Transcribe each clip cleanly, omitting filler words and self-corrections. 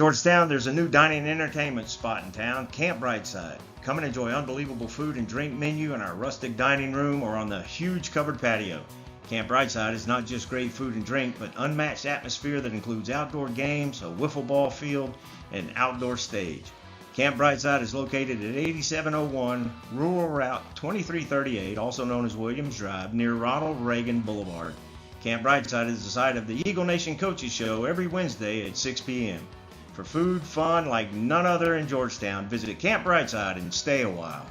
Georgetown, there's a new dining and entertainment spot in town, Camp Brightside. Come and enjoy unbelievable food and drink menu in our rustic dining room or on the huge covered patio. Camp Brightside is not just great food and drink, but unmatched atmosphere that includes outdoor games, a wiffle ball field, and an outdoor stage. Camp Brightside is located at 8701 Rural Route 2338, also known as Williams Drive, near Ronald Reagan Boulevard. Camp Brightside is the site of the Eagle Nation Coaches Show every Wednesday at 6 p.m. For food, fun like none other in Georgetown, visit Camp Brightside and stay a while.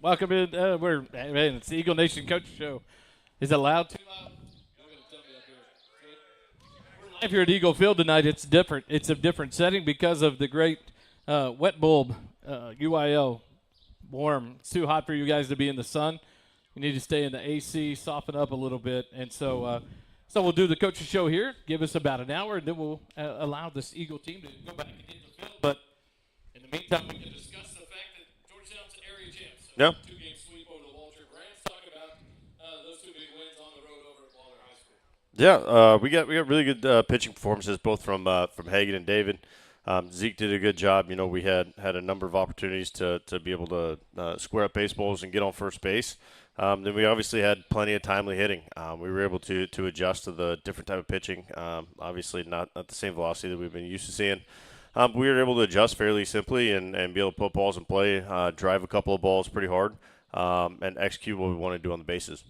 Welcome in. It's the Eagle Nation Coach Show. Is it loud? Too loud? We're live here at Eagle Field tonight. It's different. It's a different setting because of the great wet bulb UIL. Warm. It's too hot for you guys to be in the sun. You need to stay in the AC, soften up a little bit, and so we'll do the coaches show here. Give us about an hour, and then we'll allow this Eagle team to go back and hit the field. But in the meantime, we can discuss the fact that Georgetown's an area champ. Yep. Two-game sweep over the Walter Rams. Talk about those two big wins on the road over at Walter High School. Yeah, we got really good pitching performances both from Hagan and David. Zeke did a good job. You know, we had a number of opportunities to be able to square up baseballs and get on first base. Then we obviously had plenty of timely hitting. We were able to adjust to the different type of pitching. Obviously not the same velocity that we've been used to seeing. We were able to adjust fairly simply and be able to put balls in play, drive a couple of balls pretty hard, and execute what we want to do on the bases.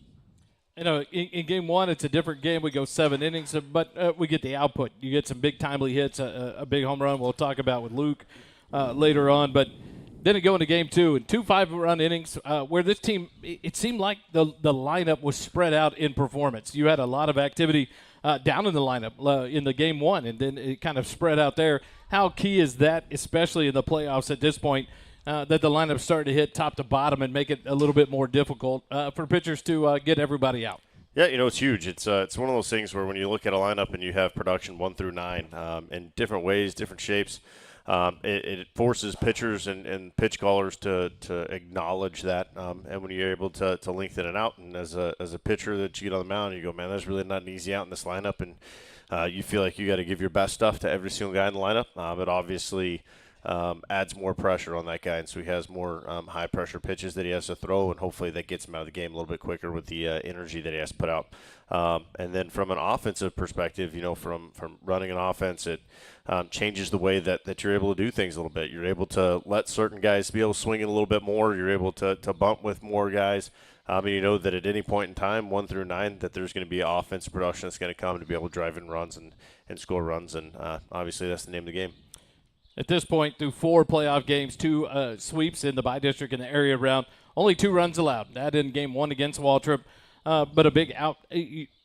You know, in game one, it's a different game. We go 7 innings, but we get the output. You get some big timely hits, a big home run we'll talk about with Luke later on. But then it go into game two, and 2 5-run innings where this team, it seemed like the lineup was spread out in performance. You had a lot of activity down in the lineup in the game one, and then it kind of spread out there. How key is that, especially in the playoffs at this point, that the lineup's starting to hit top to bottom and make it a little bit more difficult for pitchers to get everybody out? Yeah, you know, it's huge. It's one of those things where when you look at a lineup and you have production 1 through 9 in different ways, different shapes, it forces pitchers and pitch callers to acknowledge that. And when you're able to lengthen it out, and as a pitcher that you get on the mound, you go, man, there's really not an easy out in this lineup, and you feel like you got to give your best stuff to every single guy in the lineup. But obviously adds more pressure on that guy, and so he has more high-pressure pitches that he has to throw, and hopefully that gets him out of the game a little bit quicker with the energy that he has to put out. And then from an offensive perspective, you know, from running an offense, it changes the way that you're able to do things a little bit. You're able to let certain guys be able to swing it a little bit more. You're able to bump with more guys. And you know that at any point in time, 1 through 9, that there's going to be offensive production that's going to come to be able to drive in runs and score runs, and obviously that's the name of the game. At this point, through 4 playoff games, 2 sweeps in the by-district and the area round, only 2 runs allowed. That in game 1 against Waltrip, but a big out,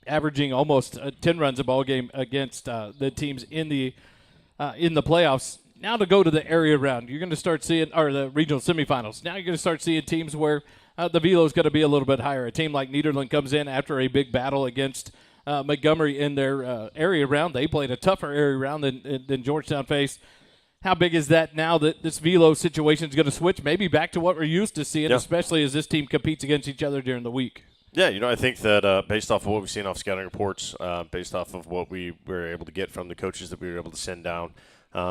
averaging almost 10 runs a ball game against the teams in the playoffs. Now to go to the area round, you're going to start seeing, or the regional semifinals. Now you're going to start seeing teams where the velo is going to be a little bit higher. A team like Nederland comes in after a big battle against Montgomery in their area round. They played a tougher area round than Georgetown faced. How big is that now that this velo situation is going to switch maybe back to what we're used to seeing, especially as this team competes against each other during the week? Yeah, you know, I think that based off of what we've seen off scouting reports, based off of what we were able to get from the coaches that we were able to send down,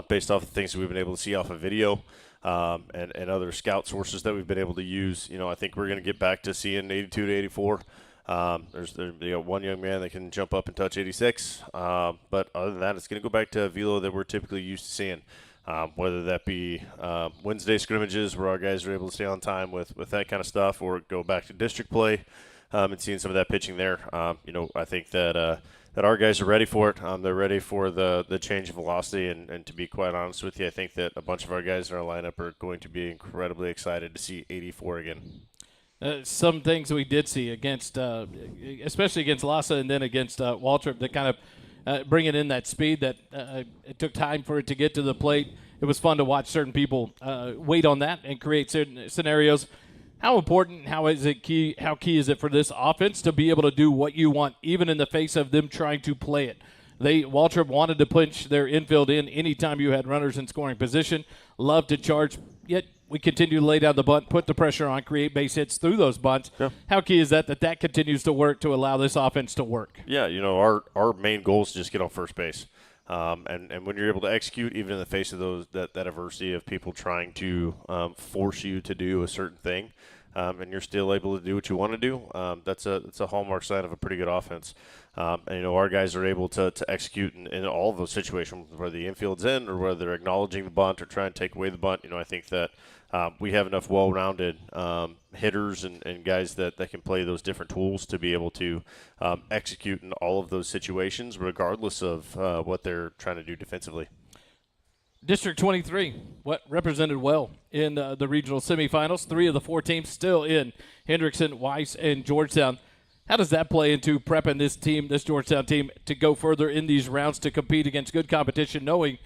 based off of things that we've been able to see off of video and other scout sources that we've been able to use, you know, I think we're going to get back to seeing 82 to 84. There's one young man that can jump up and touch 86, but other than that, it's going to go back to a velo that we're typically used to seeing. Whether that be Wednesday scrimmages where our guys are able to stay on time with that kind of stuff, or go back to district play and seeing some of that pitching there. You know, I think that our guys are ready for it. They're ready for the change of velocity, and to be quite honest with you, I think that a bunch of our guys in our lineup are going to be incredibly excited to see 84 again. Some things we did see against, especially against Lhasa and then against Waltrip, that kind of bringing in that speed that it took time for it to get to the plate. It was fun to watch certain people wait on that and create certain scenarios. How important, how key is it for this offense to be able to do what you want, even in the face of them trying to play it? Waltrip wanted to punch their infield in anytime you had runners in scoring position, loved to charge, yet we continue to lay down the bunt, put the pressure on, create base hits through those bunts. Yeah. How key is that continues to work to allow this offense to work? Yeah, our main goal is to just get on first base. And when you're able to execute, even in the face of that adversity of people trying to force you to do a certain thing, and you're still able to do what you want to do, that's a hallmark sign of a pretty good offense. And our guys are able to execute in all of those situations, whether the infield's in or whether they're acknowledging the bunt or trying to take away the bunt. I think that we have enough well-rounded hitters and guys that can play those different tools to be able to execute in all of those situations, regardless of what they're trying to do defensively. District 23, what represented well in the regional semifinals. 3 of the 4 teams still in: Hendrickson, Weiss, and Georgetown. How does that play into prepping this Georgetown team, to go further in these rounds to compete against good competition, knowing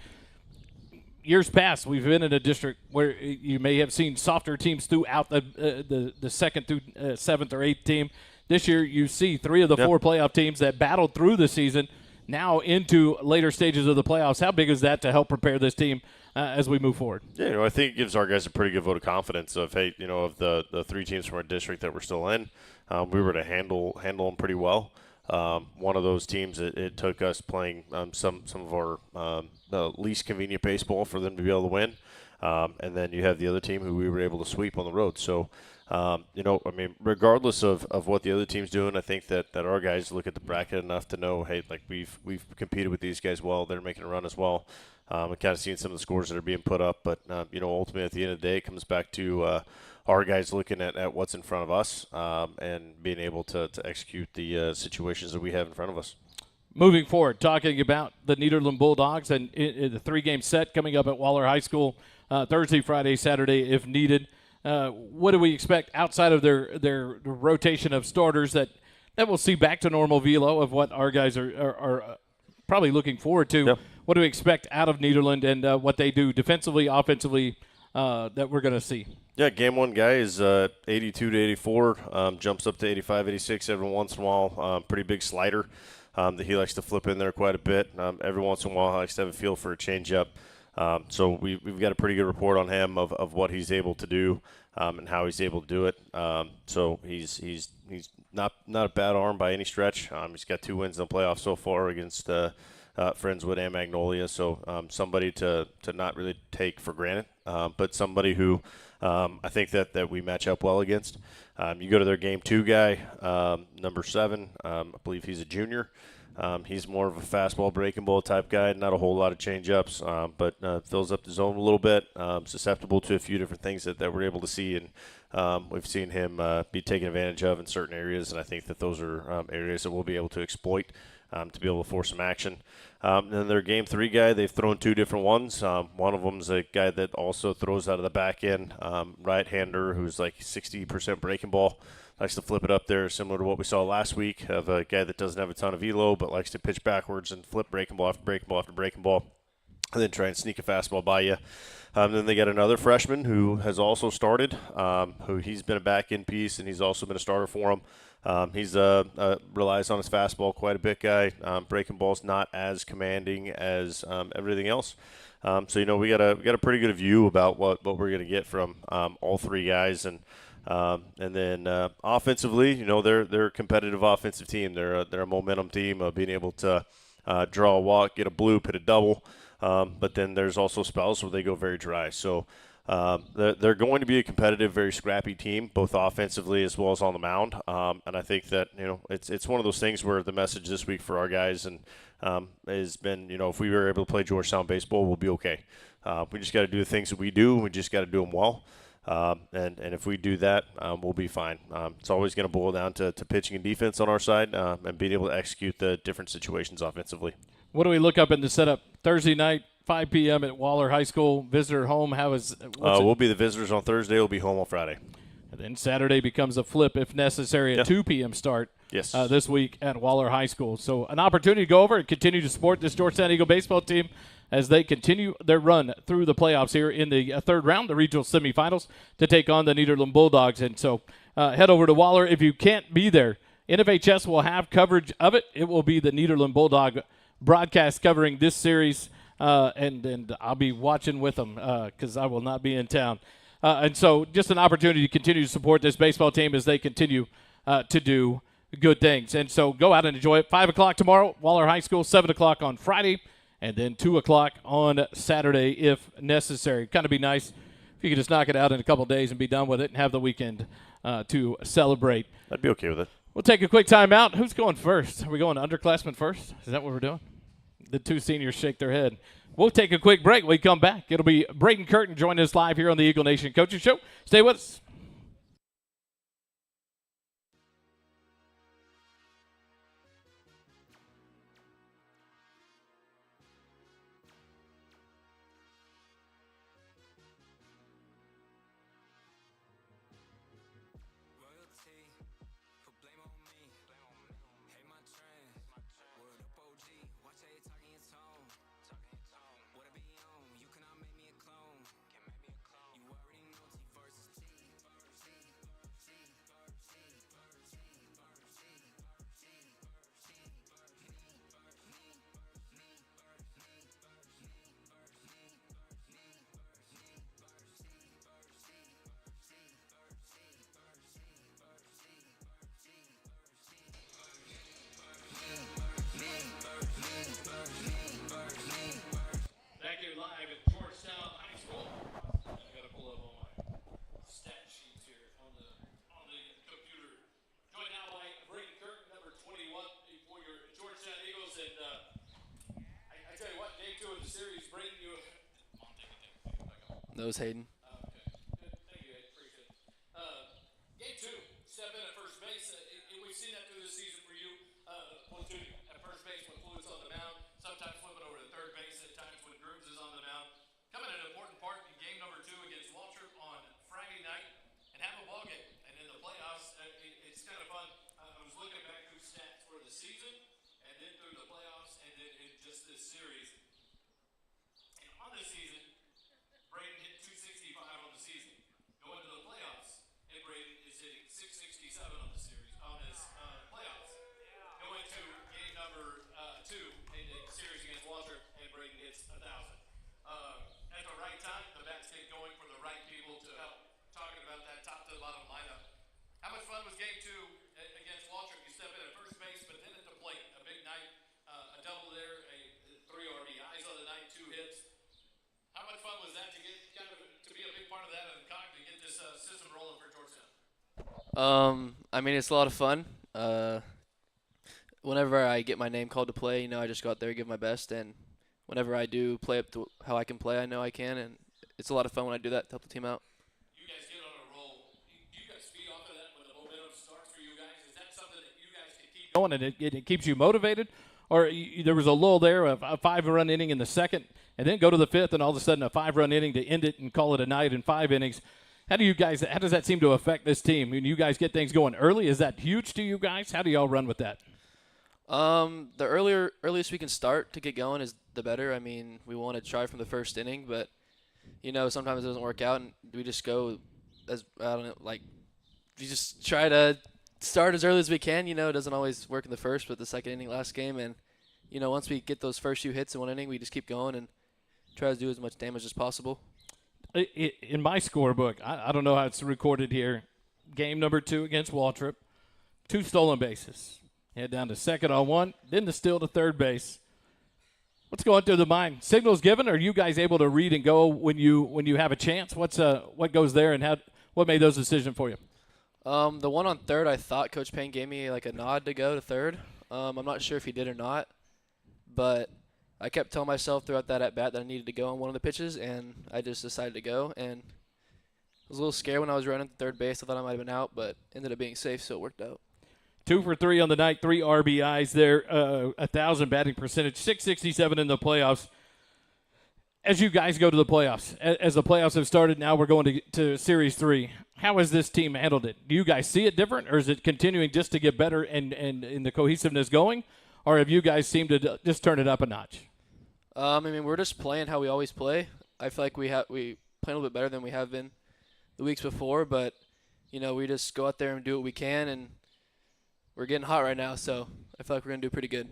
years past we've been in a district where you may have seen softer teams throughout the second through 7th or 8th team. This year you see 3 of the 4 playoff teams that battled through the season now into later stages of the playoffs. How big is that to help prepare this team as we move forward? Yeah, I think it gives our guys a pretty good vote of confidence of, hey, of the 3 teams from our district that we're still in, we were to handle them pretty well. One of those teams, it took us playing some of our the least convenient baseball for them to be able to win. And then you have the other team who we were able to sweep on the road. So, regardless of what the other team's doing, I think that our guys look at the bracket enough to know, hey, like we've competed with these guys well. They're making a run as well. I've kind of seen some of the scores that are being put up. But, ultimately at the end of the day, it comes back to our guys looking at what's in front of us and being able to execute the situations that we have in front of us. Moving forward, talking about the Nederland Bulldogs and the 3-game set coming up at Waller High School Thursday, Friday, Saturday if needed. What do we expect outside of their rotation of starters that we'll see back to normal velo of what our guys are probably looking forward to? Yep. What do we expect out of Nederland and what they do defensively, offensively that we're going to see? Yeah, game 1 guy is 82 to 84, jumps up to 85, 86 every once in a while. Pretty big slider that he likes to flip in there quite a bit. Every once in a while, he likes to have a feel for a changeup. So we've got a pretty good report on him of what he's able to do and how he's able to do it. So he's not a bad arm by any stretch. He's got 2 wins in the playoffs so far against Friendswood and Magnolia. So somebody to not really take for granted, but somebody who I think that we match up well against. You go to their game 2 guy, number 7. I believe he's a junior. He's more of a fastball, breaking ball type guy, not a whole lot of change-ups, but fills up the zone a little bit, susceptible to a few different things that we're able to see, and we've seen him be taken advantage of in certain areas, and I think that those are areas that we'll be able to exploit to be able to force some action. And then their game 3 guy, they've thrown 2 different ones. One of them's a guy that also throws out of the back end, right-hander who's like 60% breaking ball. Likes to flip it up there, similar to what we saw last week of a guy that doesn't have a ton of velo, but likes to pitch backwards and flip breaking ball after breaking ball after breaking ball, and then try and sneak a fastball by you. Then they got another freshman who has also started, who he's been a back-end piece, and he's also been a starter for him. He's relies on his fastball quite a bit guy. Breaking ball's not as commanding as everything else. So we got a pretty good view about what we're going to get from all 3 guys, and then offensively, they're a competitive offensive team. They're a momentum team, being able to draw a walk, get a bloop, hit a double. But then there's also spells where they go very dry. So they're going to be a competitive, very scrappy team, both offensively as well as on the mound. And I think that it's one of those things where the message this week for our guys has been, if we were able to play Georgetown baseball, we'll be okay. We just got to do the things that we do. We just got to do them well. And if we do that, we'll be fine. It's always going to boil down to pitching and defense on our side and being able to execute the different situations offensively. What do we look up in the setup? Thursday night, 5 p.m. at Waller High School, visitor home. We'll be the visitors on Thursday. We'll be home on Friday. And then Saturday becomes a flip, if necessary, at 2 p.m. start this week at Waller High School. So an opportunity to go over and continue to support this Georgetown Eagle baseball team as they continue their run through the playoffs here in the third round, the regional semifinals, to take on the Nederland Bulldogs. And so head over to Waller. If you can't be there, NFHS will have coverage of it. It will be the Nederland Bulldog broadcast covering this series, and I'll be watching with them because I will not be in town. And so just an opportunity to continue to support this baseball team as they continue to do good things. And so go out and enjoy it. 5 o'clock tomorrow, Waller High School, 7 o'clock on Friday, and then 2 o'clock on Saturday if necessary. Kind of be nice if you could just knock it out in a couple of days and be done with it and have the weekend to celebrate. I'd be okay with it. We'll take a quick time out. Who's going first? Are we going underclassmen first? Is that what we're doing? The two seniors shake their head. We'll take a quick break. When we come back, it'll be Braden Curtin joining us live here on the Eagle Nation Coaching Show. Stay with us. That was Hayden. Okay. Thank you, Ed. Appreciate it. Game 2, step in at first base. We've seen that through this season for you. Platoon at first base when Fluid's on the mound, sometimes flipping over to third base at times when Grooms is on the mound. Coming at an important part in game number 2 against Waltrip on Friday night and have a ball game. And in the playoffs, it's kind of fun. I was looking back through stats for the season and then through the playoffs and then in just this series. And on this season, Braden hit 265 on the season. Going to the playoffs, and Braden is hitting 667 on the series on his playoffs. Going to game number 2 in the series against Waltrip, and Braden hits 1,000. At the right time, the bats get going for the right people to help. Talking about that top to the bottom lineup. How much fun was game 2 against Waltrip? You step in at first base, but then at the plate, a big night, a double there, 3 RBIs on the night, 2 hits. How much fun was that to get to be a big part of that and to get this system rolling for Georgetown? I mean, it's a lot of fun. Whenever I get my name called to play, I just go out there and give my best. And whenever I do play up to how I can play, I know I can. And it's a lot of fun when I do that to help the team out. You guys get on a roll. Do you guys feed off of that when the momentum starts for you guys? Is that something that you guys can keep going and it keeps you motivated? Or there was a lull there of a 5-run inning in the second, and then go to the 5th, and all of a sudden a 5-run inning to end it and call it a night in 5 innings. How does that seem to affect this team? When you guys get things going early, is that huge to you guys? How do y'all run with that? The earliest we can start to get going is the better. I mean, we want to try from the first inning, but sometimes it doesn't work out, and we just go we just try to start as early as we can. It doesn't always work in the first, but the second inning last game, and once we get those first few hits in one inning, we just keep going and try to do as much damage as possible. In my scorebook, I don't know how it's recorded here. Game number 2 against Waltrip, 2 stolen bases. Head down to second on 1, then the steal to third base. What's going through the mind? Signals given, or are you guys able to read and go when you have a chance? What goes there, and what made those decisions for you? The one on third, I thought Coach Payne gave me like a nod to go to third. I'm not sure if he did or not, but I kept telling myself throughout that at-bat that I needed to go on one of the pitches, and I just decided to go. And I was a little scared when I was running to third base. I thought I might have been out, but ended up being safe, so it worked out. 2 for 3 on the night, 3 RBIs there, 1,000 batting percentage, 667 in the playoffs. As you guys go to the playoffs, as the playoffs have started, now we're going to Series 3. How has this team handled it? Do you guys see it different, or is it continuing just to get better and in the cohesiveness going? Or have you guys seemed to just turn it up a notch? I mean, we're just playing how we always play. I feel like we play a little bit better than we have been the weeks before, but we just go out there and do what we can, and we're getting hot right now, so I feel like we're gonna do pretty good.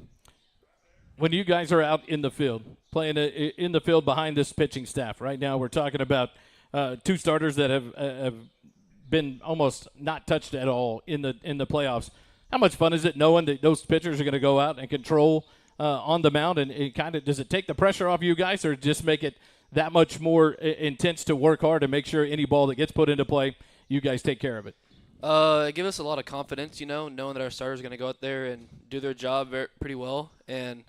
When you guys are out in the field, playing in the field behind this pitching staff, right now we're talking about two starters that have been almost not touched at all in the playoffs. How much fun is it knowing that those pitchers are going to go out and control on the mound, and it kind of does it take the pressure off you guys, or just make it that much more intense to work hard and make sure any ball that gets put into play, you guys take care of it? It gives us a lot of confidence, knowing that our starters are going to go out there and do their job pretty well, and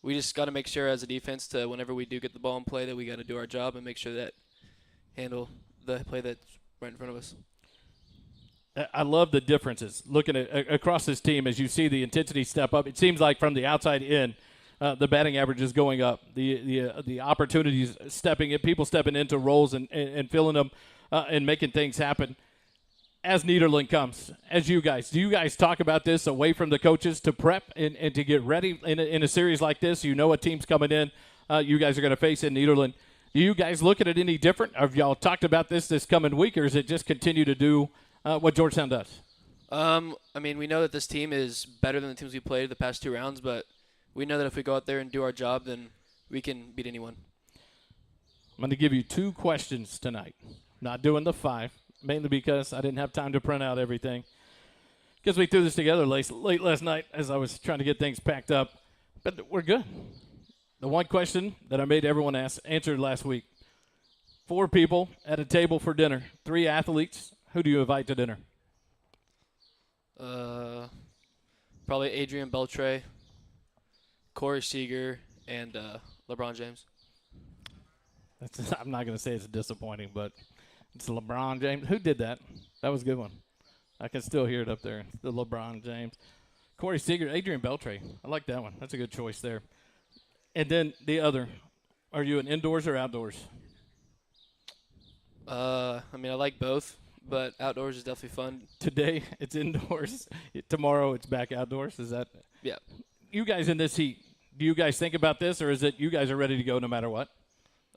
we just got to make sure as a defense to whenever we do get the ball in play that we got to do our job and make sure that handle the play that's right in front of us. I love the differences looking at across this team as you see the intensity step up. It seems like from the outside in, the batting average is going up. The opportunities stepping in, people stepping into roles and filling them and making things happen. As Nederland comes, as you guys, do you guys talk about this away from the coaches to prep and to get ready in a series like this? You know a team's coming in, you guys are going to face in Nederland. Do you guys look at it any different? Have y'all talked about this coming week, or is it just continue to do what Georgetown does? I mean, we know that this team is better than the teams we played the past 2 rounds, but we know that if we go out there and do our job, then we can beat anyone. I'm going to give you 2 questions tonight. Not doing the 5, mainly because I didn't have time to print out everything. Because we threw this together late last night as I was trying to get things packed up. But we're good. The one question that I made everyone answered last week. 4 people at a table for dinner, 3 athletes. Who do you invite to dinner? Probably Adrian Beltre, Corey Seager, and LeBron James. I'm not going to say it's disappointing, but it's LeBron James. Who did that? That was a good one. I can still hear it up there. The LeBron James. Corey Seager, Adrian Beltre. I like that one. That's a good choice there. And then the other. Are you an indoors or outdoors? I mean, I like both, but outdoors is definitely fun. Today it's indoors. Tomorrow it's back outdoors. Is that? Yeah. You guys in this heat, do you guys think about this, or is it you guys are ready to go no matter what?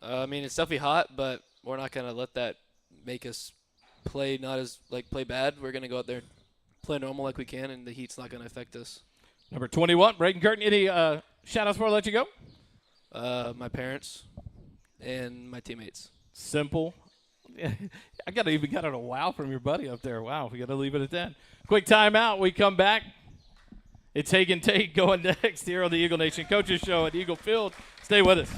I mean, it's definitely hot, but we're not going to let that make us play play bad. We're going to go out there and play normal like we can, and the heat's not going to affect us. Number 21, Braden Curtin. Any shout-outs before I let you go? My parents and my teammates. Simple. I got a wow from your buddy up there. Wow, we got to leave it at that. Quick timeout. We come back. It's Hagen Tate going next here on the Eagle Nation Coaches Show at Eagle Field. Stay with us.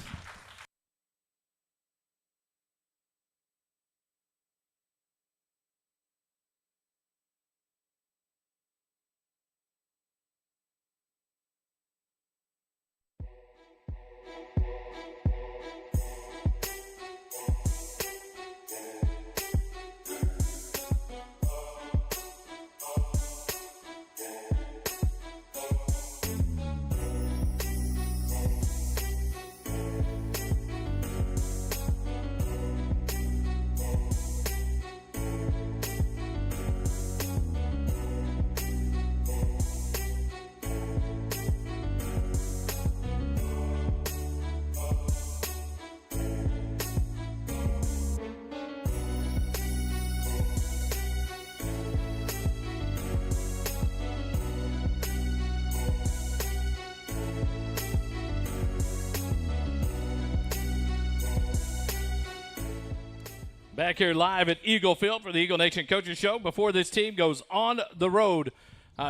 Back here live at Eagle Field for the Eagle Nation Coaches Show before this team goes on the road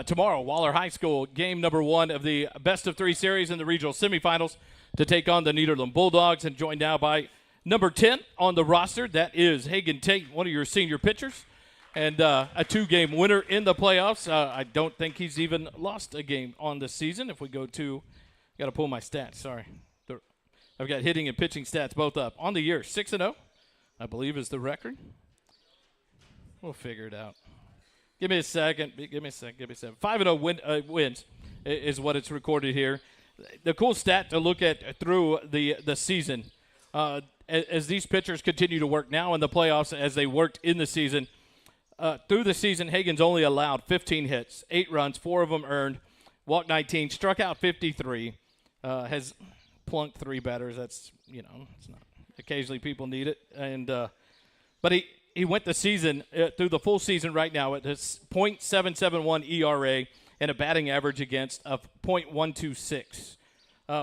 tomorrow. Waller High School, game number 1 of the best-of-3 series in the regional semifinals to take on the Nederland Bulldogs, and joined now by number 10 on the roster. That is Hagen Tate, one of your senior pitchers, and a 2-game winner in the playoffs. I don't think he's even lost a game on the season. If we go to – got to pull my stats, sorry. I've got hitting and pitching stats both up. On the year, 6-0. I believe is the record. We'll figure it out. Give me a second. 5-0 wins is what it's recorded here. The cool stat to look at through the season, as these pitchers continue to work now in the playoffs as they worked in the season, through the season, Hagen's only allowed 15 hits, 8 runs, 4 of them earned, walked 19, struck out 53, has plunk 3 batters. That's, it's not. Occasionally people need it. And but he went the season, through the full season right now at this .771 ERA and a batting average against of .126,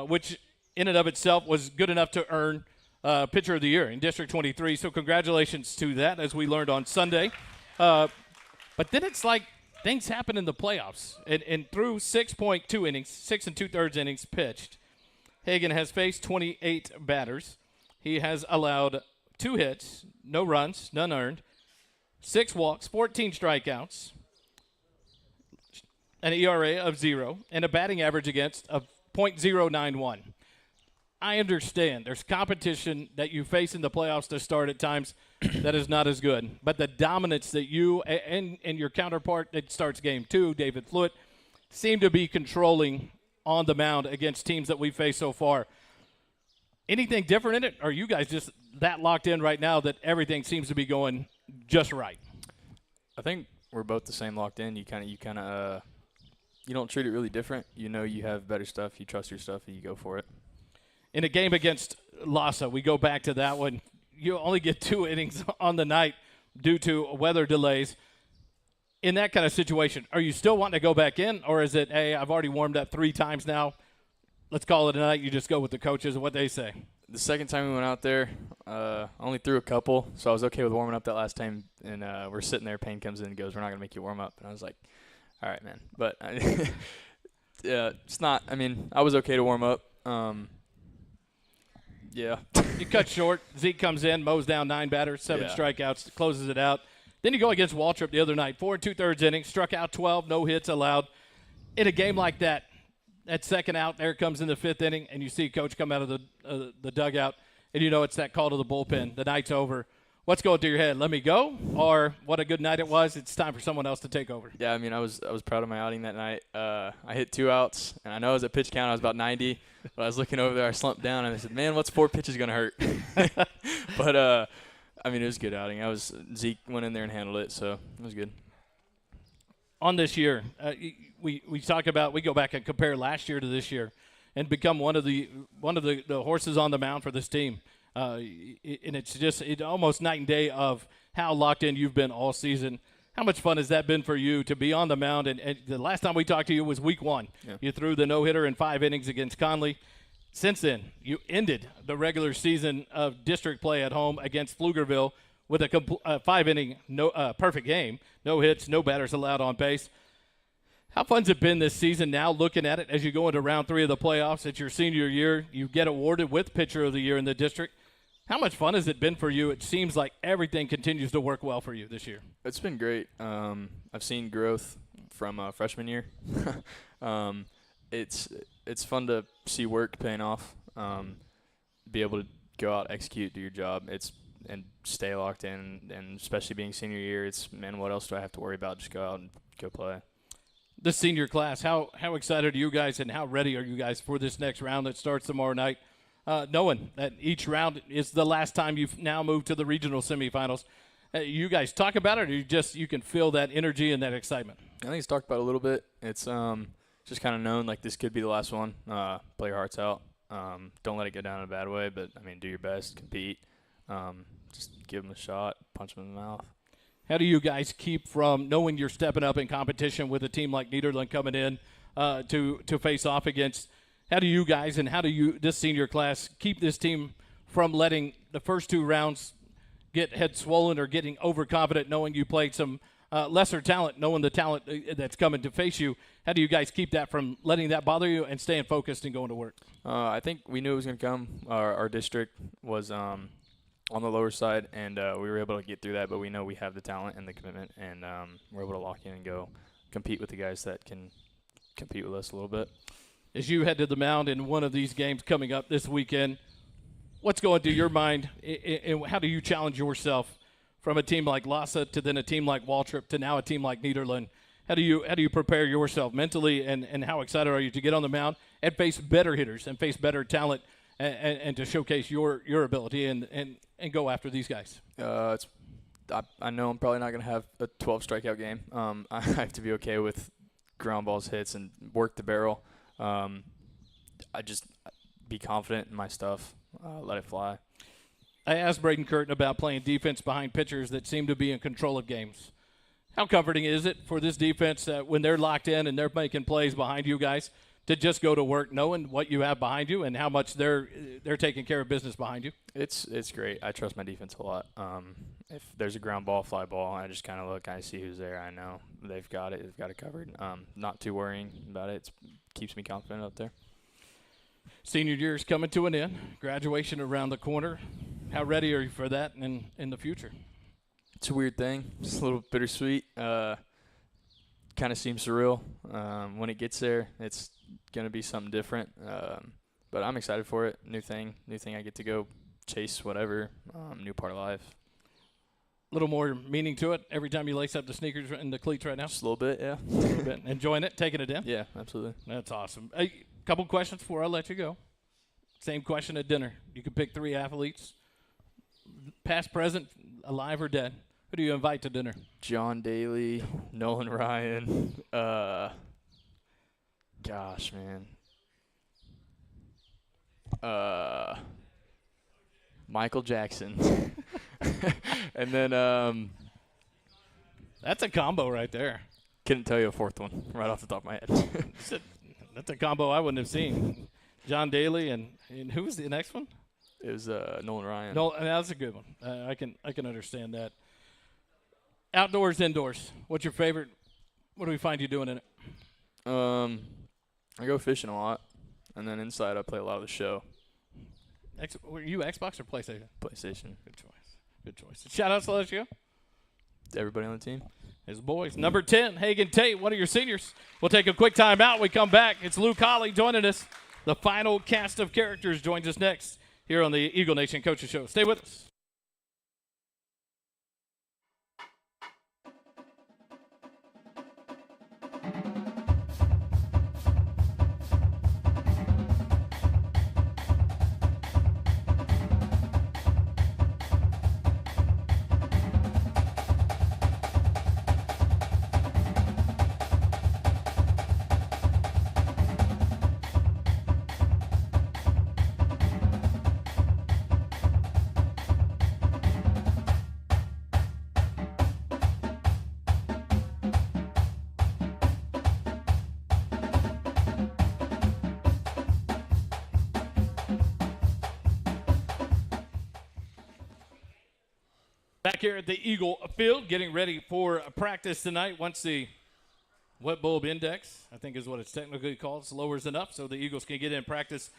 which in and of itself was good enough to earn Pitcher of the Year in District 23. So congratulations to that, as we learned on Sunday. But then it's like things happen in the playoffs. And through 6.2 innings, 6 2/3 innings pitched, Hagan has faced 28 batters. He has allowed 2 hits, no runs, none earned, 6 walks, 14 strikeouts, an ERA of 0, and a batting average against of .091. I understand there's competition that you face in the playoffs to start at times that is not as good. But the dominance that you and your counterpart that starts game 2, David Fluitt, seem to be controlling on the mound against teams that we've faced so far. Anything different in it? Or are you guys just that locked in right now that everything seems to be going just right? I think we're both the same locked in. You don't treat it really different. You know you have better stuff. You trust your stuff, and you go for it. In a game against Lhasa, we go back to that one. You only get 2 innings on the night due to weather delays. In that kind of situation, are you still wanting to go back in, or is it, hey, I've already warmed up 3 times now, let's call it a night, you just go with the coaches and what they say? The second time we went out there, I only threw a couple, so I was okay with warming up that last time. And we're sitting there, Payne comes in and goes, we're not going to make you warm up. And I was like, all right, man. But, yeah, it's not – I mean, I was okay to warm up. Yeah. You cut short. Zeke comes in, mows down 9 batters, 7 strikeouts, closes it out. Then you go against Waltrip the other night, 4 2/3 innings, struck out 12, no hits allowed. In a game like that, that second out, there comes in the 5th inning, and you see Coach come out of the dugout, and you know it's that call to the bullpen. The night's over. What's going through your head? Let me go? Or what a good night it was. It's time for someone else to take over. Yeah, I mean, I was proud of my outing that night. I hit 2 outs, and I know I was at pitch count. I was about 90. But I was looking over there. I slumped down, and I said, man, what's 4 pitches going to hurt? But, I mean, it was a good outing. Zeke went in there and handled it, so it was good. On this year, we talk about, we go back and compare last year to this year and become one of the horses on the mound for this team. And it's almost night and day of how locked in you've been all season. How much fun has that been for you to be on the mound? And the last time we talked to you was week 1. Yeah. You threw the no-hitter in 5 innings against Conley. Since then, you ended the regular season of district play at home against Pflugerville with a 5-inning perfect game. No hits, no batters allowed on base. How fun's it been this season now looking at it as you go into round 3 of the playoffs? It's your senior year. You get awarded with Pitcher of the Year in the district. How much fun has it been for you? It seems like everything continues to work well for you this year. It's been great. I've seen growth from freshman year. It's fun to see work paying off. Be able to go out, execute, do your job. And stay locked in. And especially being senior year, it's, man, what else do I have to worry about? Just go out and go play. The senior class, how excited are you guys and how ready are you guys for this next round that starts tomorrow night? Knowing that each round is the last time you've now moved to the regional semifinals. You guys talk about it, or you can feel that energy and that excitement? I think it's talked about a little bit. It's just kind of known like this could be the last one. Play your hearts out. Don't let it go down in a bad way, but, I mean, do your best, compete. Just give them a shot, punch them in the mouth. How do you guys keep from knowing you're stepping up in competition with a team like Nederland coming in to face off against? How do you guys and this senior class, keep this team from letting the first 2 rounds get head swollen or getting overconfident, knowing you played some lesser talent, knowing the talent that's coming to face you? How do you guys keep that from letting that bother you and staying focused and going to work? I think we knew it was going to come. Our district was on the lower side, and we were able to get through that, but we know we have the talent and the commitment, and we're able to lock in and go compete with the guys that can compete with us a little bit. As you head to the mound in one of these games coming up this weekend, what's going through your mind, and how do you challenge yourself from a team like Lhasa to then a team like Waltrip to now a team like Nederland? How do you prepare yourself mentally, and how excited are you to get on the mound and face better hitters and face better talent and to showcase your ability and go after these guys? I know I'm probably not going to have a 12 strikeout game. I have to be okay with ground balls, hits, and work the barrel. be confident in my stuff, let it fly. I asked Braden Curtin about playing defense behind pitchers that seem to be in control of games. How comforting is it for this defense that when they're locked in and they're making plays behind you guys to just go to work knowing what you have behind you and how much they're taking care of business behind you? It's great. I trust my defense a lot. If there's a ground ball, fly ball, I just kind of look, I see who's there. I know they've got it. They've got it covered. Not too worrying about it. It keeps me confident up there. Senior year is coming to an end. Graduation around the corner. How ready are you for that in the future? It's a weird thing. It's a little bittersweet. Kind of seems surreal. When it gets there, it's going to be something different. But I'm excited for it. New thing I get to go chase whatever. New part of life. A little more meaning to it every time you lace up the sneakers and the cleats right now? Just a little bit, yeah. A little bit. Enjoying it, taking it in? Yeah, absolutely. That's awesome. A couple questions before I let you go. Same question at dinner. You can pick 3 athletes, past, present, alive, or dead. Who do you invite to dinner? John Daly, Nolan Ryan. Gosh, man. Michael Jackson. And then That's a combo right there. couldn't tell you a fourth one right off the top of my head. That's a combo I wouldn't have seen. John Daly and who was the next one? It was Nolan Ryan. No, that's a good one. I can understand that. Outdoors, indoors. What's your favorite? What do we find you doing in it? I go fishing a lot, and then inside I play a lot of the show. Were you Xbox or PlayStation? PlayStation. Good choice. Good choice. Shout outs to let you go. Everybody on the team. His boys. Number 10, Hagen Tate, one of your seniors. We'll take a quick time out. We come back. It's Luke Holly joining us. The final cast of characters joins us next here on the Eagle Nation Coaches Show. Stay with us. Back here at the Eagle Field, getting ready for a practice tonight. Once the wet bulb index, I think is what it's technically called, lowers enough so the Eagles can get in practice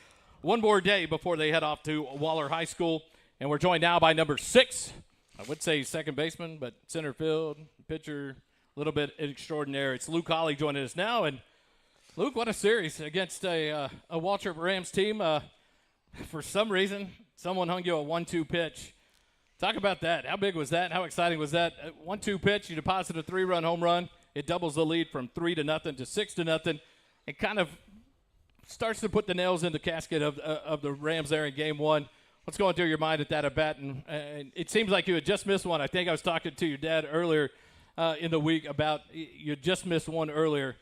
one more day before they head off to Waller High School. And we're joined now by number 6. I would say second baseman, but center field, pitcher, a little bit extraordinary. It's Luke Holly joining us now. And, Luke, what a series against a Waltrip Rams team. For some reason, someone hung you a 1-2 pitch. Talk about that. How big was that? How exciting was that? 1-2 pitch, you deposit a 3-run home run. It doubles the lead from 3-0 to 6-0. It kind of starts to put the nails in the casket of the Rams there in game 1. What's going through your mind at that at-bat? And it seems like you had just missed one. I think I was talking to your dad earlier in the week about you just missed one earlier.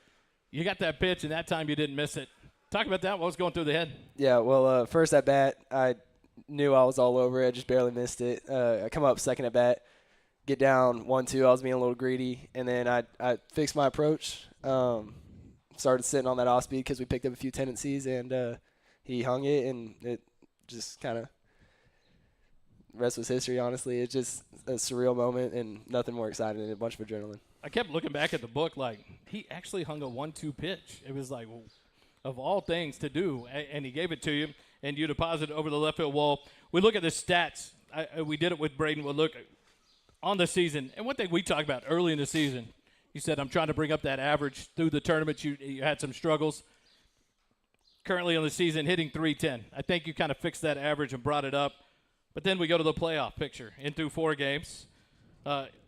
You got that pitch, and that time you didn't miss it. Talk about that. What was going through the head? Yeah, well, first at-bat, I knew I was all over it. I just barely missed it. I come up second at bat, get down 1-2. I was being a little greedy, and then I fixed my approach. Started sitting on that off speed because we picked up a few tendencies, and he hung it, and it just kind of rest was history. Honestly, it's just a surreal moment, and nothing more exciting than a bunch of adrenaline. I kept looking back at the book like he actually hung a 1-2 pitch. It was like, of all things to do, and he gave it to you. And you deposit it over the left field wall. We look at the stats. We did it with Braden. We'll look on the season. And one thing we talked about early in the season, you said, I'm trying to bring up that average through the tournament. You had some struggles. Currently on the season, hitting .310. I think you kind of fixed that average and brought it up. But then we go to the playoff picture. In through 4 games,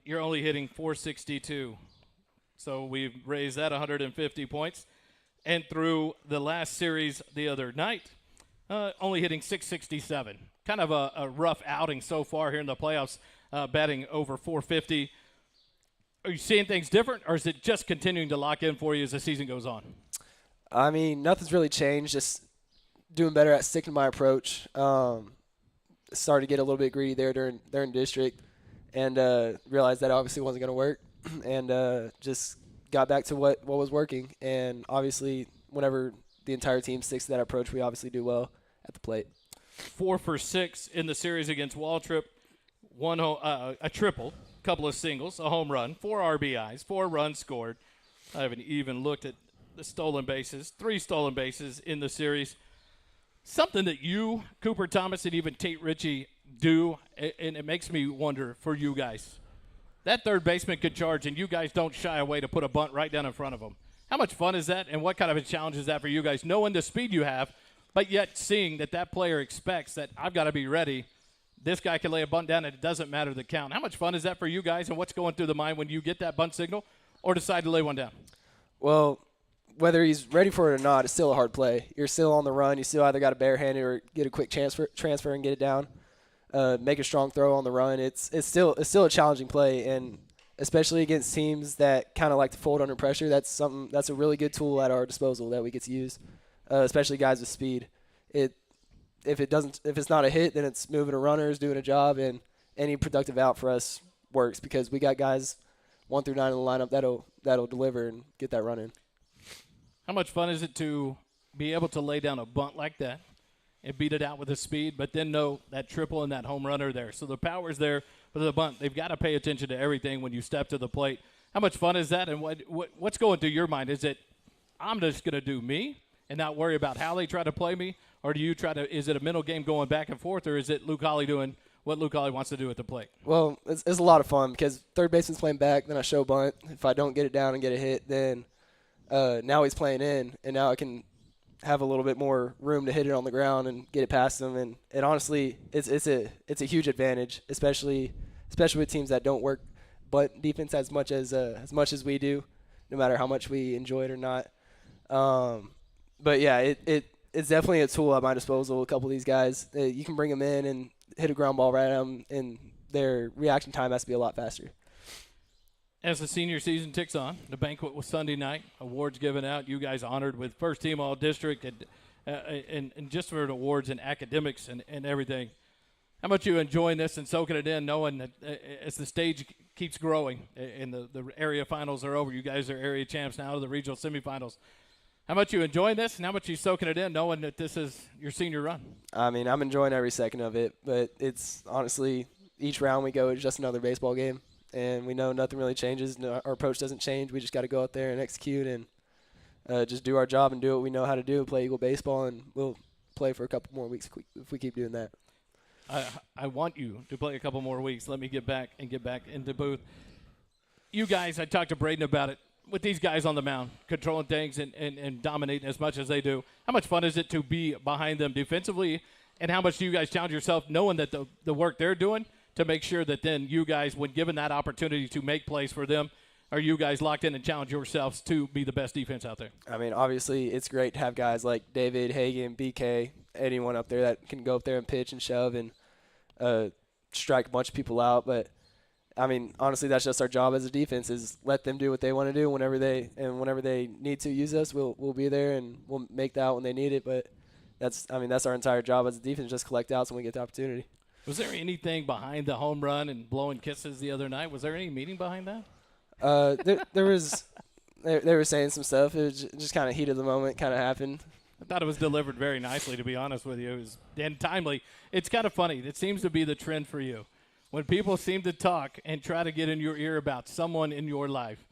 you're only hitting .462. So we've raised that 150 points. And through the last series the other night, only hitting .667. Kind of a rough outing so far here in the playoffs, batting over .450. Are you seeing things different, or is it just continuing to lock in for you as the season goes on? I mean, nothing's really changed. Just doing better at sticking to my approach. Started to get a little bit greedy there during district, and realized that obviously wasn't going to work, and just got back to what was working. And obviously, whenever the entire team sticks to that approach, we obviously do well at the plate. 4 for 6 in the series against Waltrip. A triple, couple of singles, a home run, 4 RBIs, 4 runs scored. I haven't even looked at the stolen bases. 3 stolen bases in the series. Something that you, Cooper Thomas, and even Tate Ritchie do, and it makes me wonder for you guys. That third baseman could charge, and you guys don't shy away to put a bunt right down in front of him. How much fun is that, and what kind of a challenge is that for you guys, knowing the speed you have, but yet seeing that player expects that I've got to be ready. This guy can lay a bunt down, and it doesn't matter the count. How much fun is that for you guys, and what's going through the mind when you get that bunt signal or decide to lay one down? Well, whether he's ready for it or not, it's still a hard play. You're still on the run. You still either got to barehanded or get a quick transfer and get it down. Make a strong throw on the run. It's still a challenging play, and especially against teams that kind of like to fold under pressure. That's a really good tool at our disposal that we get to use, especially guys with speed. If it's not a hit, then it's moving to runners, doing a job, and any productive out for us works because we got guys 1 through 9 in the lineup that'll deliver and get that run in. How much fun is it to be able to lay down a bunt like that and beat it out with the speed, but then know that triple and that home run are there? So the power's there for the bunt. They've got to pay attention to everything when you step to the plate. How much fun is that, and what's going through your mind? Is it I'm just going to do me and not worry about how they try to play me, or is it a mental game going back and forth, or is it Luke Hawley doing what Luke Hawley wants to do at the plate? Well, it's a lot of fun because third baseman's playing back, then I show bunt. If I don't get it down and get a hit, then now he's playing in, and now I can have a little bit more room to hit it on the ground and get it past him. And honestly, it's a huge advantage, especially with teams that don't work bunt defense as much as we do, no matter how much we enjoy it or not. But yeah, it's definitely a tool at my disposal. A couple of these guys, you can bring them in and hit a ground ball right at them, and their reaction time has to be a lot faster. As the senior season ticks on, the banquet was Sunday night, awards given out, you guys honored with first team all-district and just for awards and academics and everything. How much you enjoying this and soaking it in, knowing that as the stage keeps growing and the area finals are over, you guys are area champs now to the regional semifinals. How much you enjoying this and how much you soaking it in, knowing that this is your senior run? I mean, I'm enjoying every second of it, but it's honestly each round we go is just another baseball game. And we know nothing really changes. No, our approach doesn't change. We just got to go out there and execute and just do our job and do what we know how to do, play Eagle baseball, and we'll play for a couple more weeks if we keep doing that. I want you to play a couple more weeks. Let me get back into booth. You guys, I talked to Braden about it. With these guys on the mound, controlling things and dominating as much as they do, how much fun is it to be behind them defensively, and how much do you guys challenge yourself knowing that the work they're doing to make sure that then you guys, when given that opportunity to make plays for them, are you guys locked in and challenge yourselves to be the best defense out there? I mean, obviously it's great to have guys like David, Hagan, BK, anyone up there that can go up there and pitch and shove and strike a bunch of people out. But, I mean, honestly, that's just our job as a defense is let them do what they want to do whenever they need to use us. We'll be there and we'll make that out when they need it. But that's our entire job as a defense, just collect outs when we get the opportunity. Was there anything behind the home run and blowing kisses the other night? Was there any meaning behind that? There was. They were saying some stuff. It was just kind of heat of the moment, kind of happened. I thought it was delivered very nicely, to be honest with you. It was and timely. It's kind of funny. It seems to be the trend for you. When people seem to talk and try to get in your ear about someone in your life,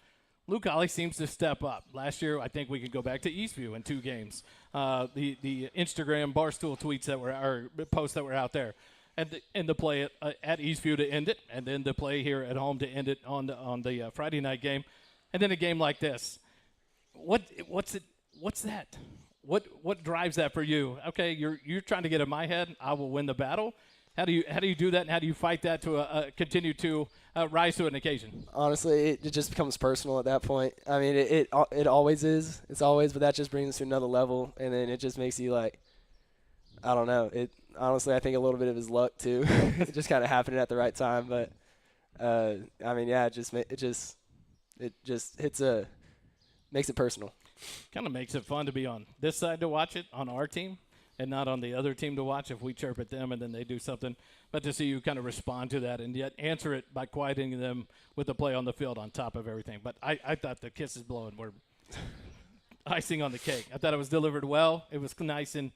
Luke Hawley seems to step up. Last year, I think we could go back to Eastview in 2 games. The Instagram Barstool tweets posts that were out there. And the play at Eastview to end it, and then the play here at home to end it on the Friday night game, and then a game like this. What's that? What drives that for you? Okay, you're trying to get in my head. I will win the battle. How do you do that, and how do you fight that to continue to rise to an occasion? Honestly, it just becomes personal at that point. I mean, it always is. It's always, but that just brings us to another level, and then it just makes you like, I don't know. Honestly, I think a little bit of his luck too. It just kind of happened at the right time, but I mean, yeah, it just makes it personal. Kind of makes it fun to be on this side to watch it on our team, and not on the other team to watch if we chirp at them and then they do something. But to see you kind of respond to that and yet answer it by quieting them with the play on the field on top of everything. But I thought the kisses blowing were icing on the cake. I thought it was delivered well. It was nice and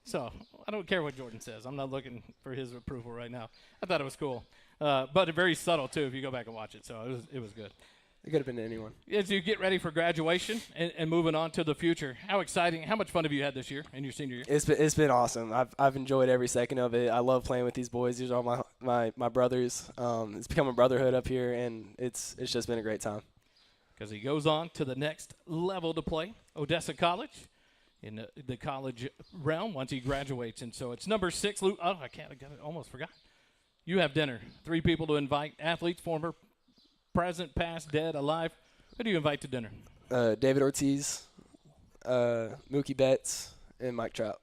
so I don't care what Jordon says. I'm not looking for his approval right now. I thought it was cool. But very subtle, too, if you go back and watch it. So it was good. It could have been anyone. As you get ready for graduation and moving on to the future, how exciting, how much fun have you had this year in your senior year? It's been awesome. I've enjoyed every second of it. I love playing with these boys. These are all my brothers. It's become a brotherhood up here, and it's just been a great time. Because he goes on to the next level to play, Odessa College, in the college realm once he graduates. And so it's number 6, Luke. Oh, I almost forgot. You have dinner. 3 people to invite, athletes, former, present, past, dead, alive. Who do you invite to dinner? David Ortiz, Mookie Betts, and Mike Trout.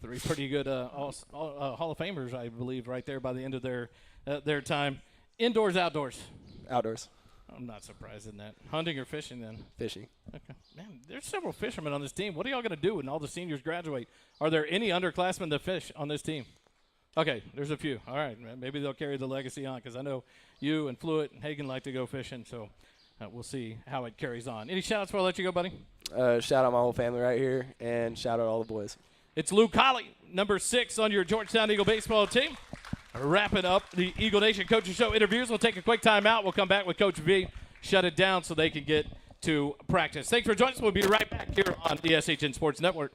3 pretty good Hall of Famers, I believe, right there by the end of their time. Indoors, outdoors? Outdoors. I'm not surprised in that. Hunting or fishing then? Fishing. Okay. Man, there's several fishermen on this team. What are y'all going to do when all the seniors graduate? Are there any underclassmen that fish on this team? Okay, there's a few. All right, maybe they'll carry the legacy on because I know you and Fluid and Hagen like to go fishing, so we'll see how it carries on. Any shout-outs before I let you go, buddy? Shout out my whole family right here, and shout out all the boys. It's Luke Holly, number 6 on your Georgetown Eagle baseball team. Wrapping up the Eagle Nation Coaches Show interviews. We'll take a quick time out. We'll come back with Coach V, shut it down so they can get to practice. Thanks for joining us. We'll be right back here on the SHN Sports Network.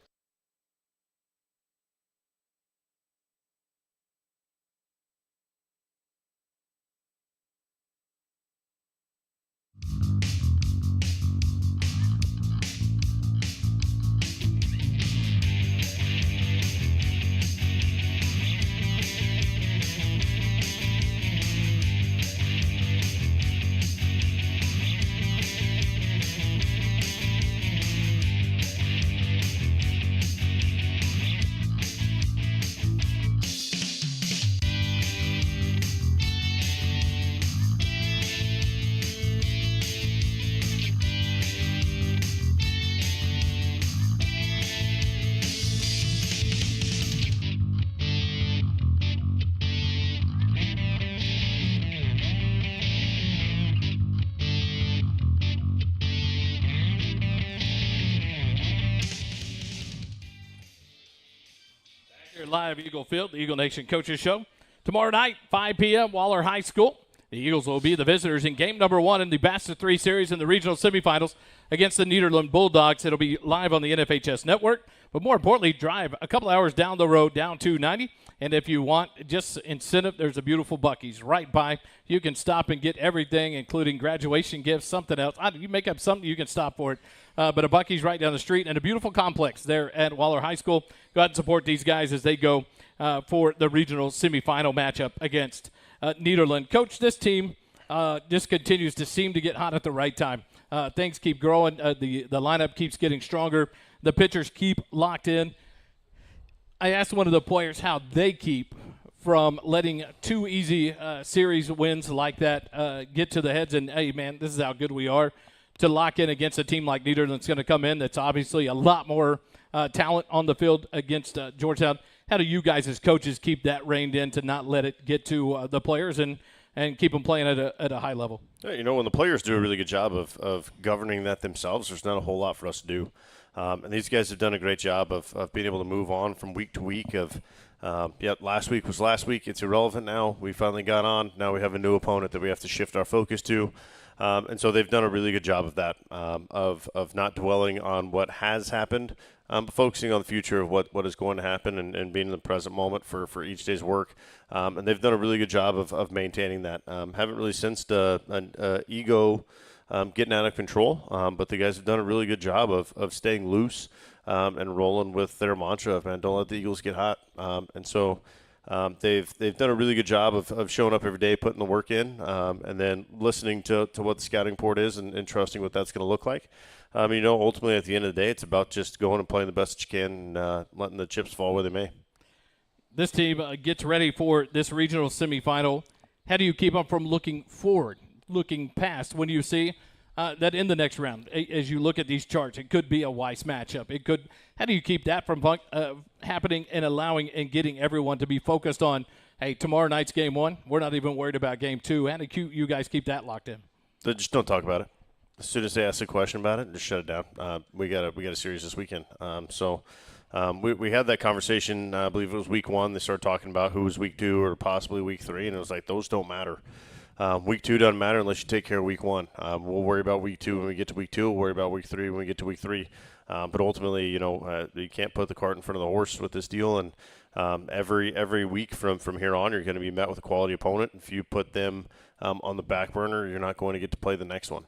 Live Eagle Field, the Eagle Nation Coaches Show. Tomorrow night, 5 p.m., Waller High School. The Eagles will be the visitors in game number 1 in the Best of 3 series in the regional semifinals against the Nederland Bulldogs. It'll be live on the NFHS network, but more importantly, drive a couple hours down the road, down 290. And if you want just incentive, there's a beautiful Buc-ee's right by. You can stop and get everything, including graduation gifts, something else. You make up something, you can stop for it. But a Buc-ee's right down the street and a beautiful complex there at Waller High School. Go out and support these guys as they go for the regional semifinal matchup against Nederland. Coach, this team just continues to seem to get hot at the right time. Things keep growing. The lineup keeps getting stronger. The pitchers keep locked in. I asked one of the players how they keep from letting 2 easy series wins like that get to the heads and, hey, man, this is how good we are, to lock in against a team like Nederland's going to come in that's obviously a lot more talent on the field against Georgetown. How do you guys as coaches keep that reined in to not let it get to the players and keep them playing at a high level? Yeah, when the players do a really good job of governing that themselves, there's not a whole lot for us to do. And these guys have done a great job of being able to move on from week to week last week was last week. It's irrelevant now. We finally got on. Now we have a new opponent that we have to shift our focus to. And so they've done a really good job of that, of not dwelling on what has happened, but focusing on the future of what is going to happen and being in the present moment for each day's work. And they've done a really good job of maintaining that. Haven't really sensed an ego getting out of control, but the guys have done a really good job of staying loose and rolling with their mantra of, man, don't let the Eagles get hot. And so they've done a really good job of showing up every day, putting the work in, and then listening to what the scouting report is and trusting what that's going to look like. Ultimately at the end of the day, it's about just going and playing the best that you can and letting the chips fall where they may. This team gets ready for this regional semifinal. How do you keep them from looking forward, looking past when you see that in the next round, as you look at these charts, it could be a Weiss matchup. How do you keep that from happening and allowing and getting everyone to be focused on, hey, tomorrow night's game 1, we're not even worried about game 2. How do you guys keep that locked in? Just don't talk about it. As soon as they ask a question about it, just shut it down. We got a series this weekend. We had that conversation, I believe it was week 1. They started talking about who was week 2 or possibly week 3, and it was like, those don't matter. Week 2 doesn't matter unless you take care of week 1. We'll worry about week 2 when we get to week 2. We'll worry about week 3 when we get to week 3. But ultimately, you can't put the cart in front of the horse with this deal. And every week from here on, you're going to be met with a quality opponent. If you put them on the back burner, you're not going to get to play the next one.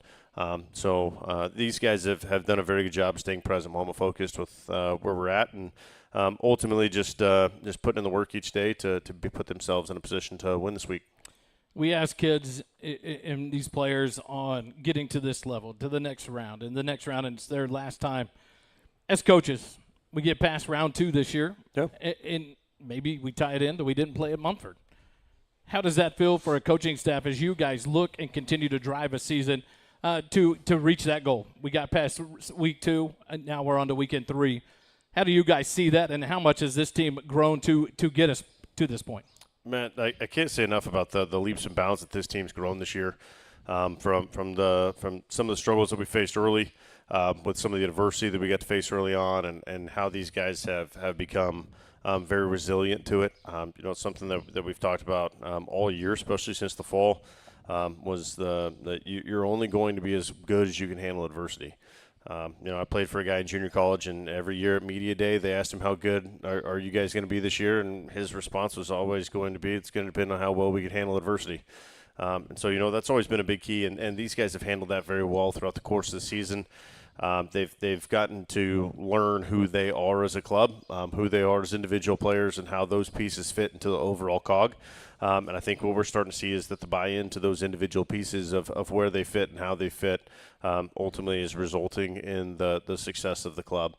These guys have done a very good job staying present, moment focused with where we're at, and ultimately just putting in the work each day to put themselves in a position to win this week. We ask kids and these players on getting to this level, to the next round, and it's their last time. As coaches, we get past round 2 this year, and maybe we tie it in that we didn't play at Mumford. How does that feel for a coaching staff as you guys look and continue to drive a season to reach that goal? We got past week 2, and now we're on to weekend 3. How do you guys see that, and how much has this team grown to get us to this point? Matt, I can't say enough about the leaps and bounds that this team's grown this year. From some of the struggles that we faced early, with some of the adversity that we got to face early on, and how these guys have become very resilient to it. Something that we've talked about all year, especially since the fall, was that you're only going to be as good as you can handle adversity. I played for a guy in junior college, and every year at media day, they asked him, how good are you guys going to be this year? And his response was always going to be, it's going to depend on how well we can handle adversity. That's always been a big key, and these guys have handled that very well throughout the course of the season. They've gotten to learn who they are as a club, who they are as individual players, and how those pieces fit into the overall cog. And I think what we're starting to see is that the buy-in to those individual pieces of where they fit and how they fit ultimately is resulting in the success of the club.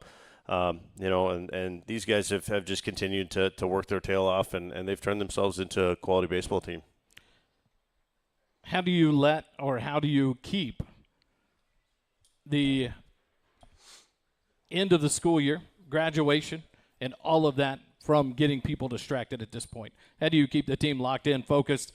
And these guys have just continued to work their tail off, and they've turned themselves into a quality baseball team. How do you keep the end of the school year, graduation, and all of that from getting people distracted at this point? How do you keep the team locked in, focused,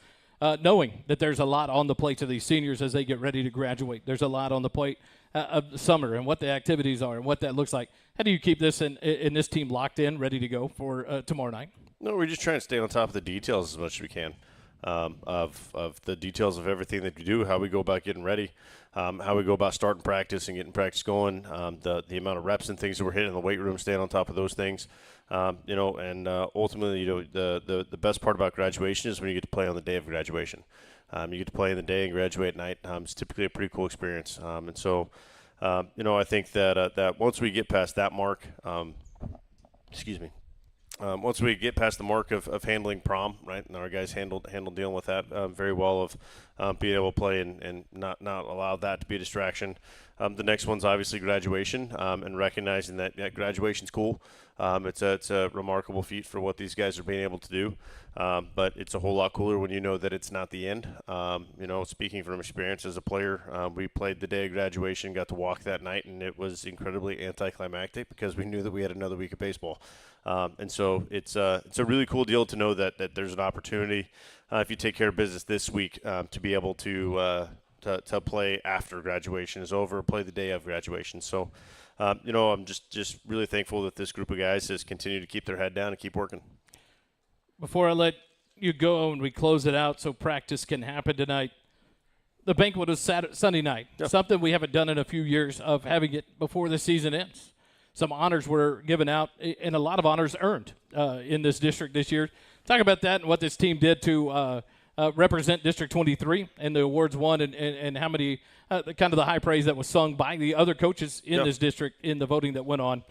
knowing that there's a lot on the plate to these seniors as they get ready to graduate? There's a lot on the plate of the summer and what the activities are and what that looks like. How do you keep this in this team locked in, ready to go for tomorrow night? No, we're just trying to stay on top of the details as much as we can. Of the details of everything that we do, how we go about getting ready, how we go about starting practice and getting practice going, the amount of reps and things that we're hitting in the weight room, staying on top of those things, ultimately, the best part about graduation is when you get to play on the day of graduation. You get to play in the day and graduate at night. It's typically a pretty cool experience. I think that once we get past that mark, once we get past the mark of handling prom, right, and our guys handled dealing with that very well, of being able to play and not allow that to be a distraction. The next one's obviously graduation, and recognizing that graduation's cool. It's a remarkable feat for what these guys are being able to do, but it's a whole lot cooler when you know that it's not the end. Speaking from experience as a player, we played the day of graduation, got to walk that night, and it was incredibly anticlimactic because we knew that we had another week of baseball. So it's a really cool deal to know that there's an opportunity, if you take care of business this week, to be able to play after graduation is over, play the day of graduation. So, I'm just really thankful that this group of guys has continued to keep their head down and keep working. Before I let you go and we close it out so practice can happen tonight, the banquet was Sunday night, something we haven't done in a few years of having it before the season ends. Some honors were given out, and a lot of honors earned in this district this year. Talk about that and what this team did to represent District 23 and the awards won, and how many kind of the high praise that was sung by the other coaches in this district in the voting that went on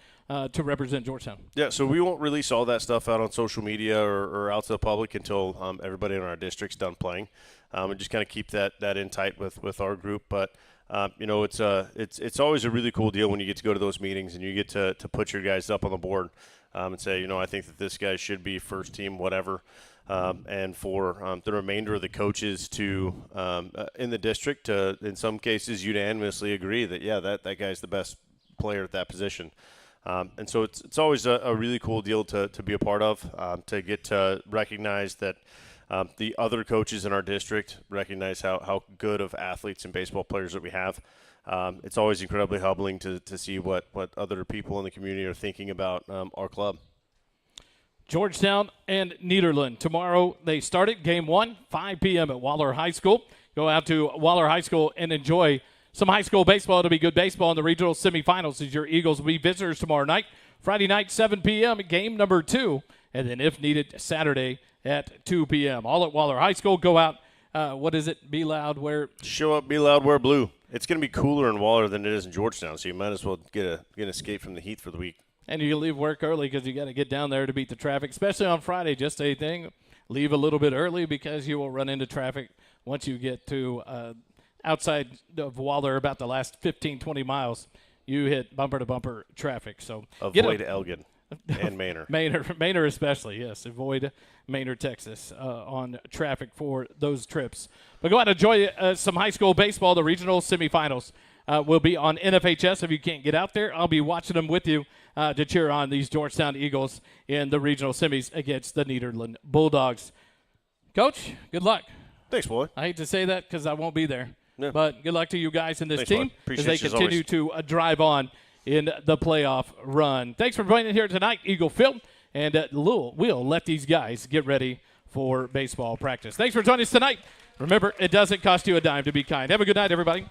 to represent Georgetown. Yeah, so we won't release all that stuff out on social media or out to the public until everybody in our district's done playing, and just kind of keep that in tight with our group. But it's always a really cool deal when you get to go to those meetings and you get to put your guys up on the board. and say, I think that this guy should be first team, whatever. And for the remainder of the coaches to in the district to, in some cases, unanimously agree that, that guy's the best player at that position. And so it's always a really cool deal to be a part of, to get to recognize that the other coaches in our district recognize how good of athletes and baseball players that we have. It's always incredibly humbling to see what other people in the community are thinking about our club. Georgetown and Nederland. Tomorrow they start it, game 1, 5 p.m. at Waller High School. Go out to Waller High School and enjoy some high school baseball. It'll be good baseball in the regional semifinals as your Eagles will be visitors tomorrow night. Friday night, 7 p.m., game number 2. And then if needed, Saturday at 2 p.m. All at Waller High School. Go out. What is it? Be loud, wear. Show up, be loud, wear blue. It's going to be cooler in Waller than it is in Georgetown, so you might as well get an escape from the heat for the week. And you can leave work early because you got to get down there to beat the traffic, especially on Friday. Just a thing. Leave a little bit early because you will run into traffic once you get to outside of Waller, about the last 15, 20 miles. You hit bumper-to-bumper traffic. So avoid Elgin and Manor. Manor especially, yes. Avoid Manor, Texas on traffic for those trips. But go out and enjoy some high school baseball. The regional semifinals will be on NFHS. If you can't get out there, I'll be watching them with you to cheer on these Georgetown Eagles in the regional semis against the Nederland Bulldogs. Coach, good luck. Thanks, boy. I hate to say that because I won't be there. Yeah. But good luck to you guys and this Thanks, team as they continue to drive on in the playoff run. Thanks for joining here tonight, Eagle Field. And we'll let these guys get ready for baseball practice. Thanks for joining us tonight. Remember, it doesn't cost you a dime to be kind. Have a good night, everybody.